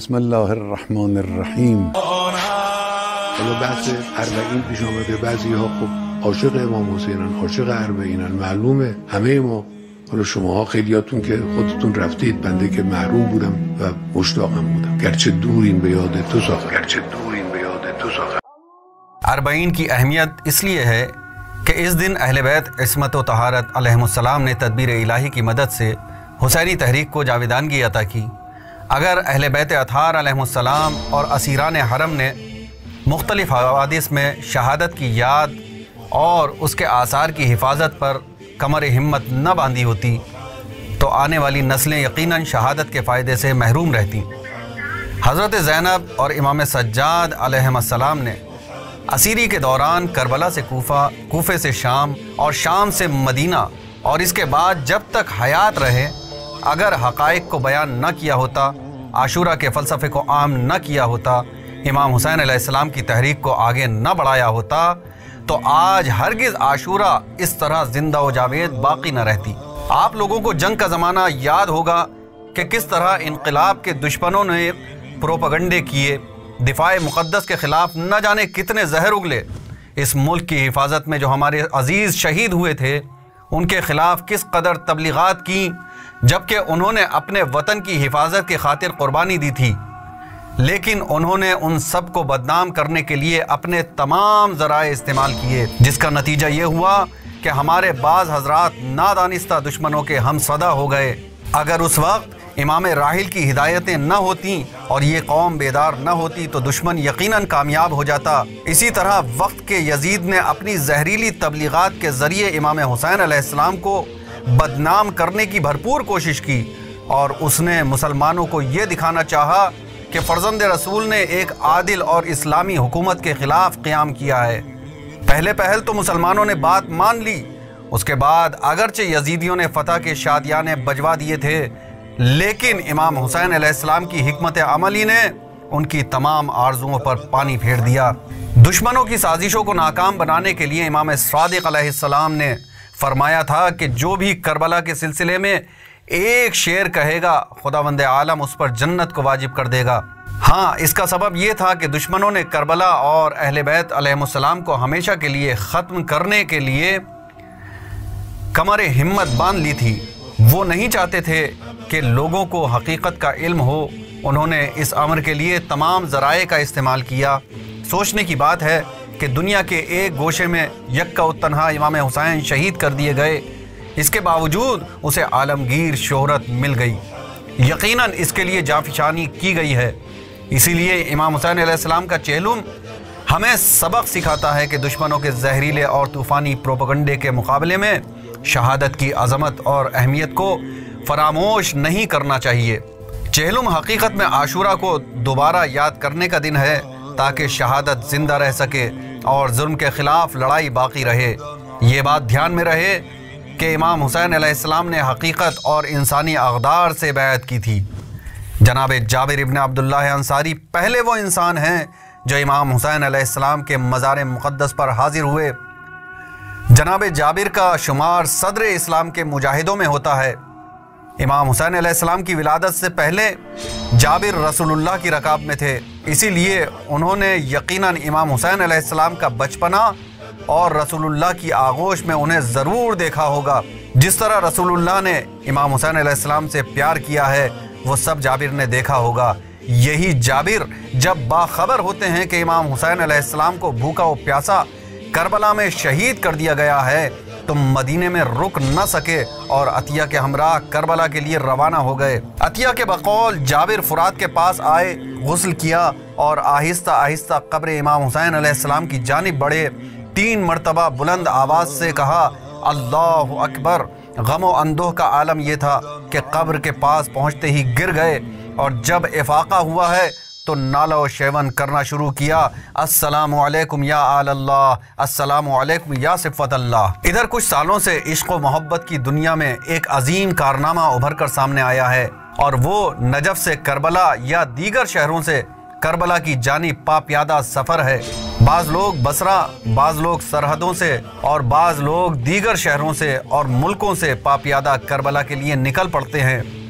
बिस्मिल्लाहिर्रहमानिर्रहीम। حالا بحث اربعین پیش آمده، بعضی ها خب عاشق امام حسینن، عاشق اربعینن، معلومه همه ما، حالا شماها خیلیاتون که خودتون رفتید، بنده که محروم بودم و مشتاقم بودم. گرچه دورین به یاد تو ساخن. अरबईन की अहमियत इसलिए है कि इस दिन अहले बैत इस्मत व तहारत अलैहिमुस्सलाम ने तदबीर इलाही की मदद से हुसैनी तहरीक को जावेदानगी अता की। अगर अहले बैत अतहार अलैहिमुस्सलाम और असीरान हरम ने मुख्तलिफ हवादिस में शहादत की याद और उसके आसार की हिफाजत पर कमर हिम्मत न बांधी होती तो आने वाली नस्लें यकीनन शहादत के फ़ायदे से महरूम रहती। हज़रत ज़ैनब और इमाम सज्जाद अलैहिस्सलाम ने असीरी के दौरान करबला से कूफे से शाम और शाम से मदीना और इसके बाद जब तक हयात रहे अगर हक़ाइक़ को बयान न किया होता, आशूरा के फ़लसफ़े को आम न किया होता, इमाम हुसैन अलैहिस्सलाम की तहरीक को आगे न बढ़ाया होता तो आज हरगिज़ आशूरा इस तरह ज़िंदा व जावेद बाकी न रहती। आप लोगों को जंग का ज़माना याद होगा कि किस तरह इनक़िलाब के दुश्मनों ने प्रोपगंडे किए, दिफाए मुक़द्दस के ख़िलाफ़ न जाने कितने जहर उगले। इस मुल्क की हिफाजत में जो हमारे अज़ीज़ शहीद हुए थे उनके ख़िलाफ़ किस कदर तबलीगात की, जबकि उन्होंने अपने वतन की हिफाजत की खातिर क़ुरबानी दी थी, लेकिन उन्होंने उन सब को बदनाम करने के लिए अपने तमाम ज़राए इस्तेमाल किए, जिसका नतीजा ये हुआ कि हमारे बाज़ हज़रात नादानिस्ता दुश्मनों के हम सदा हो गए। अगर उस वक्त इमाम राहिल की हिदायतें न होती और ये कौम बेदार न होती तो दुश्मन यकीनन कामयाब हो जाता। इसी तरह वक्त के यजीद ने अपनी जहरीली तबलीगात के ज़रिए इमाम हुसैन अलैहिस्सलाम को बदनाम करने की भरपूर कोशिश की और उसने मुसलमानों को ये दिखाना चाहा कि फ़र्ज़ंद रसूल ने एक आदिल और इस्लामी हुकूमत के ख़िलाफ़ क़याम किया है। पहल तो मुसलमानों ने बात मान ली, उसके बाद अगरचे यजीदियों ने फ़तह के शादियाने बजवा दिए थे, लेकिन इमाम हुसैन अलैहिस्सलाम की हिकमत अमली ने उनकी तमाम आरजुओं पर पानी फेर दिया। दुश्मनों की साजिशों को नाकाम बनाने के लिए इमाम सादिक अलैहिस्सलाम ने फरमाया था कि जो भी करबला के सिलसिले में एक शेर कहेगा खुदावंद आलम उस पर जन्नत को वाजिब कर देगा। हाँ, इसका सबब यह था कि दुश्मनों ने करबला और अहले बैत अलैहिमुस्सलाम को हमेशा के लिए ख़त्म करने के लिए कमर हिम्मत बांध ली थी। वो नहीं चाहते थे कि लोगों को हकीकत का इल्म हो। उन्होंने इस अमर के लिए तमाम ज़राए का इस्तेमाल किया। सोचने की बात है कि दुनिया के एक गोशे में यक्का तन्हा इमाम हुसैन शहीद कर दिए गए, इसके बावजूद उसे आलमगीर शोहरत मिल गई। यकीनन इसके लिए जाफिशानी की गई है। इसीलिए इमाम हुसैन अलैहिस्सलाम का चेहलुम हमें सबक सिखाता है कि दुश्मनों के जहरीले और तूफ़ानी प्रोपगंडे के मुकाबले में शहादत की अज़मत और अहमियत को फरामोश नहीं करना चाहिए। चेहलुम हकीकत में आशूरा को दोबारा याद करने का दिन है ताकि शहादत ज़िंदा रह सके और जुल्म के ख़िलाफ़ लड़ाई बाकी रहे। ये बात ध्यान में रहे कि इमाम हुसैन अलैहिस्सलाम ने हकीकत और इंसानी अक़दार से बैत की थी। जनाब जाबिर इब्न अब्दुल्लाह अंसारी पहले वो इंसान हैं जो इमाम हुसैन अलैहिस्सलाम के मज़ार मुक़द्दस पर हाजिर हुए। जनाब जाबिर का शुमार सदर इस्लाम के मुजाहिदों में होता है। इमाम हुसैन अलैहिस्सलाम की विलादत से पहले जाबिर रसूलुल्लाह की रकाब में थे, इसीलिए उन्होंने यकीनन इमाम हुसैन अलैहिस्सलाम का बचपना और रसूलुल्लाह की आगोश में उन्हें ज़रूर देखा होगा। जिस तरह रसूलुल्लाह ने इमाम हुसैन अलैहिस्सलाम से प्यार किया है वो सब जाबिर ने देखा होगा। यही जाबिर जब बाखबर होते हैं कि इमाम हुसैन अलैहिस्सलाम को भूखा व प्यासा करबला में शहीद कर दिया गया है तो मदीने में रुक न सके और अतिया के हमराह करबला के लिए रवाना हो गए। अतिया के बकौल जाबिर फुरात के पास आए, गुस्ल किया और आहिस्ता आहिस्ता कब्र इमाम हुसैन अलैहिस्सलाम की जानिब बढ़े। 3 मरतबा बुलंद आवाज़ से कहा अल्लाहु अकबर। गम व अंदोह का आलम यह था कि कब्र के पास पहुँचते ही गिर गए और जब इफाका हुआ है तो नाला व शेवन करना शुरू किया, अस्सलामु अलैकुम या आलल्लाह, अस्सलामु अलैकुम या सिफ़त अल्लाह। इधर कुछ सालों से इश्क व मोहब्बत की दुनिया में एक अजीम कारनामा उभर कर सामने आया है और वो नजफ से करबला या दीगर शहरों से करबला की जानिब पाप्यादा सफ़र है। बाज़ लोग बसरा, बाज़ लोग सरहदों से और बाज़ लोग दीगर शहरों से और मुल्कों से पाप्यादा करबला के लिए निकल पड़ते हैं।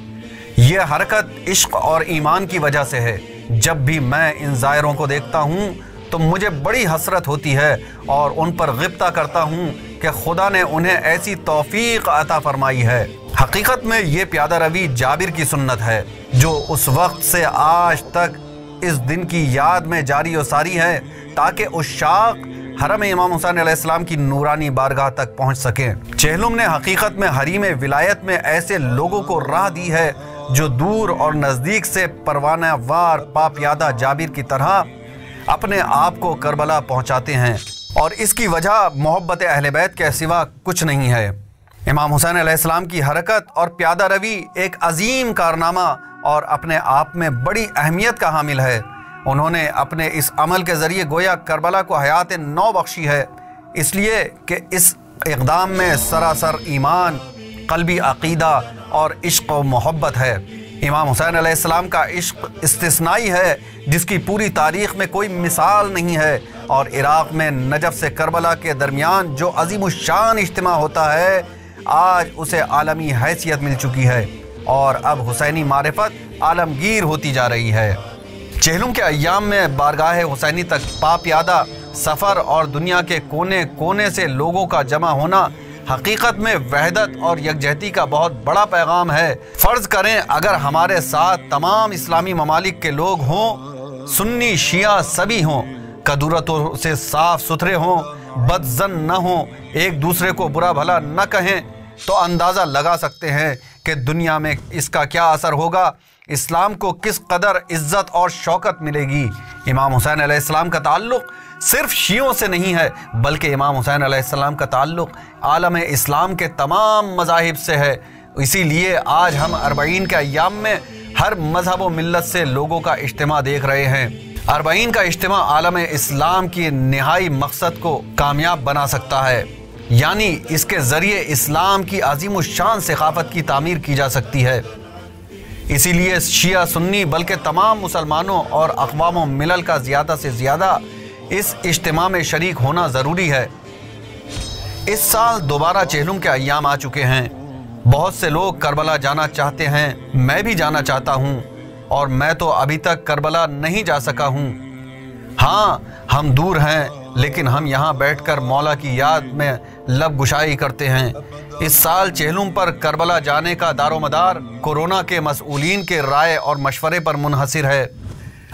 ये हरकत इश्क और ईमान की वजह से है। जब भी मैं इन ज़ायरों को देखता हूँ तो मुझे बड़ी हसरत होती है और उन पर गिब्ता करता हूँ कि खुदा ने उन्हें ऐसी तौफीक अता फरमाई है। हकीकत में ये प्यादा रवी जाबिर की सुन्नत है जो उस वक्त से आज तक इस दिन की याद में जारी और सारी है ताकि उश्शाक हरम इमाम हुसैन अलैहिस्सलाम की नूरानी बारगाह तक पहुँच सकें। चेहलुम ने हकीकत में हरीम विलायत में ऐसे लोगों को राह दी है जो दूर और नज़दीक से परवाना वार पापियादा जाबिर की तरह अपने आप को करबला पहुंचाते हैं और इसकी वजह मोहब्बत अहले बैत के सिवा कुछ नहीं है। इमाम हुसैन अलैहिस्सलाम की हरकत और प्यादा रवी एक अजीम कारनामा और अपने आप में बड़ी अहमियत का हामिल है। उन्होंने अपने इस अमल के ज़रिए गोया करबला को हयात नौ बख्शी है, इसलिए कि इस इक़दाम में सरासर ईमान, क़ल्बी अक़ीदा और इश्क़ व मोहब्बत है। इमाम हुसैन अलैहिस्सलाम का इश्क इस्तिस्नाई है जिसकी पूरी तारीख़ में कोई मिसाल नहीं है और इराक़ में नजफ़ से करबला के दरमियान जो अज़ीमुश्शान इज्तिमा होता है आज उसे आलमी हैसियत मिल चुकी है और अब हुसैनी मारिफत आलमगीर होती जा रही है। चेहलुम के अय्याम में बारगाह हुसैनी तक पापियादा सफ़र और दुनिया के कोने कोने से लोगों का जमा होना हकीकत में वहदत और यकजहती का बहुत बड़ा पैगाम है। फ़र्ज़ करें अगर हमारे साथ तमाम इस्लामी ममालिक के लोग हों, सुन्नी शिया सभी हों, कदूरतों से साफ़ सुथरे हों, बदज़न न हों, एक दूसरे को बुरा भला न कहें, तो अंदाज़ा लगा सकते हैं कि दुनिया में इसका क्या असर होगा, इस्लाम को किस कदर इज़्ज़त और शौकत मिलेगी। इमाम हुसैन अलैहिस्सलाम का ताल्लुक़ सिर्फ शियों से नहीं है बल्कि इमाम हुसैन अलैहिस्सलाम का ताल्लुक़ आलम इस्लाम के तमाम मज़ाहिब से है। इसीलिए आज हम अरबईन के अय्याम में हर मज़हब व मिल्लत से लोगों का इज्तिमा देख रहे हैं। अरबईन का इज्तिमा आलम इस्लाम की निहाई मकसद को कामयाब बना सकता है, यानी इसके ज़रिए इस्लाम की अज़ीमुश्शान सक़ाफ़त की तामीर की जा सकती है। इसीलिए शिया सुन्नी बल्कि तमाम मुसलमानों और अक़वाम व मिलल का ज़्यादा से ज़्यादा इस इज्तिमा में शरीक होना ज़रूरी है। इस साल दोबारा चेहलुम के अय्याम आ चुके हैं। बहुत से लोग करबला जाना चाहते हैं, मैं भी जाना चाहता हूँ और मैं तो अभी तक करबला नहीं जा सका हूँ। हाँ, हम दूर हैं लेकिन हम यहाँ बैठकर मौला की याद में लब गुशाई करते हैं। इस साल चेहलुम पर करबला जाने का दारोमदार कोरोना के मसऊलीन के राय और मशवरे पर मुनहसिर है।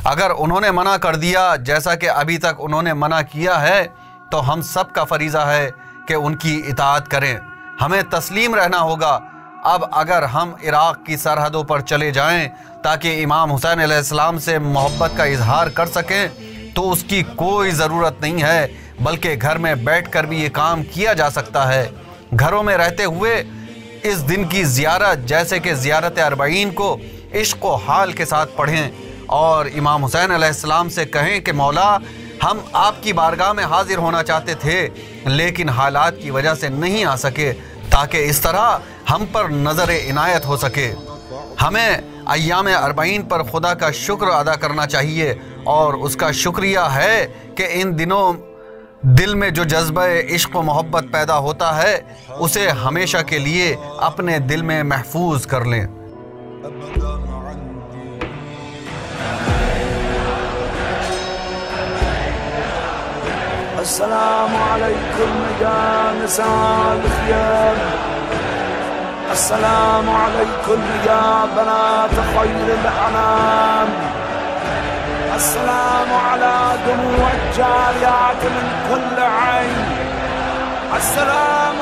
अगर उन्होंने मना कर दिया जैसा कि अभी तक उन्होंने मना किया है तो हम सब का फरीज़ा है कि उनकी इताअत करें। हमें तस्लीम रहना होगा। अब अगर हम इराक़ की सरहदों पर चले जाएं ताकि इमाम हुसैन अलैहिस्सलाम से मोहब्बत का इजहार कर सकें तो उसकी कोई ज़रूरत नहीं है, बल्कि घर में बैठकर भी ये काम किया जा सकता है। घरों में रहते हुए इस दिन की ज़ियारत जैसे कि ज़ियारत अरबईन को इश्क़ व हाल के साथ पढ़ें और इमाम हुसैन अलैहिस्सलाम से कहें कि मौला, हम आपकी बारगाह में हाजिर होना चाहते थे लेकिन हालात की वजह से नहीं आ सके, ताकि इस तरह हम पर नज़र इनायत हो सके। हमें अय्याम अरबईन पर खुदा का शुक्र अदा करना चाहिए और उसका शुक्रिया है कि इन दिनों दिल में जो जज्बा इश्क़ व मोहब्बत पैदा होता है उसे हमेशा के लिए अपने दिल में महफूज कर लें। السلام عليكم يا نساء الخيام، السلام عليكم يا بنات خير الأنام، السلام على دموع الجاريات من كل عين، السلام